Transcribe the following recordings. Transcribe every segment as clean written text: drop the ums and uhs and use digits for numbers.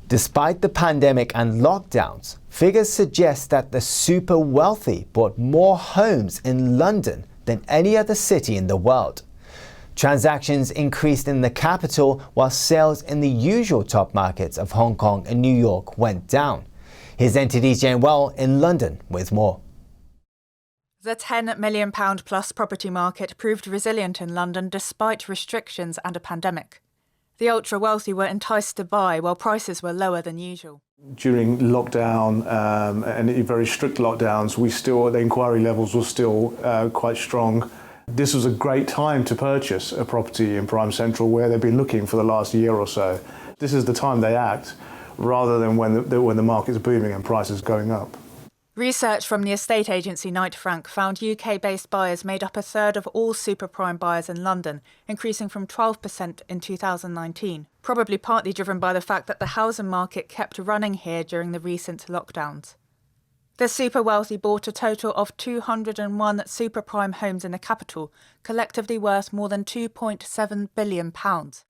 Despite the pandemic and lockdowns, figures suggest that the super wealthy bought more homes in London than any other city in the world. Transactions increased in the capital while sales in the usual top markets of Hong Kong and New York went down. Here's NTD's Jane Well in London with more. The £10 million plus property market proved resilient in London despite restrictions and a pandemic. The ultra-wealthy were enticed to buy while prices were lower than usual. During lockdown and very strict lockdowns, the inquiry levels were still quite strong. This was a great time to purchase a property in Prime Central where they've been looking for the last year or so. This is the time they act, rather than when the market's booming and prices going up. Research from the estate agency Knight Frank found UK-based buyers made up a third of all super prime buyers in London, increasing from 12% in 2019, probably partly driven by the fact that the housing market kept running here during the recent lockdowns. The super wealthy bought a total of 201 super prime homes in the capital, collectively worth more than £2.7 billion.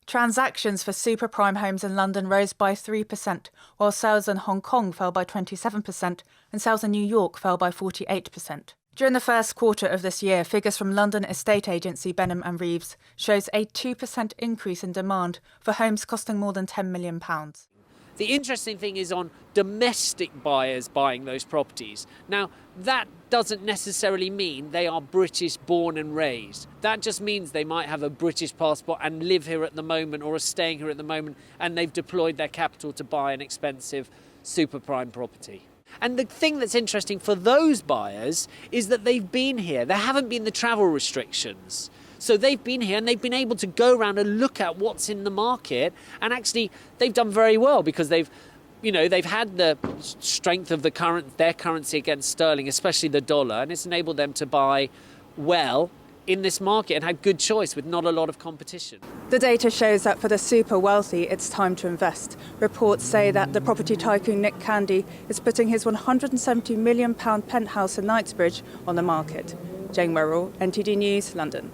Transactions for super prime homes in London rose by 3%, while sales in Hong Kong fell by 27% and sales in New York fell by 48%. During the first quarter of this year, figures from London estate agency Benham and Reeves shows a 2% increase in demand for homes costing more than £10 million. The interesting thing is on domestic buyers buying those properties. Now, that doesn't necessarily mean they are British born and raised. That just means they might have a British passport and live here at the moment or are staying here at the moment, and they've deployed their capital to buy an expensive super prime property. And the thing that's interesting for those buyers is that they've been here. There haven't been the travel restrictions. So they've been here and they've been able to go around and look at what's in the market, and actually they've done very well because they've had the strength of their currency against sterling, especially the dollar, and it's enabled them to buy well in this market and had good choice with not a lot of competition. The data shows that for the super wealthy, it's time to invest. Reports say that the property tycoon Nick Candy is putting his £170 million penthouse in Knightsbridge on the market. Jane Merrill, NTD News, London.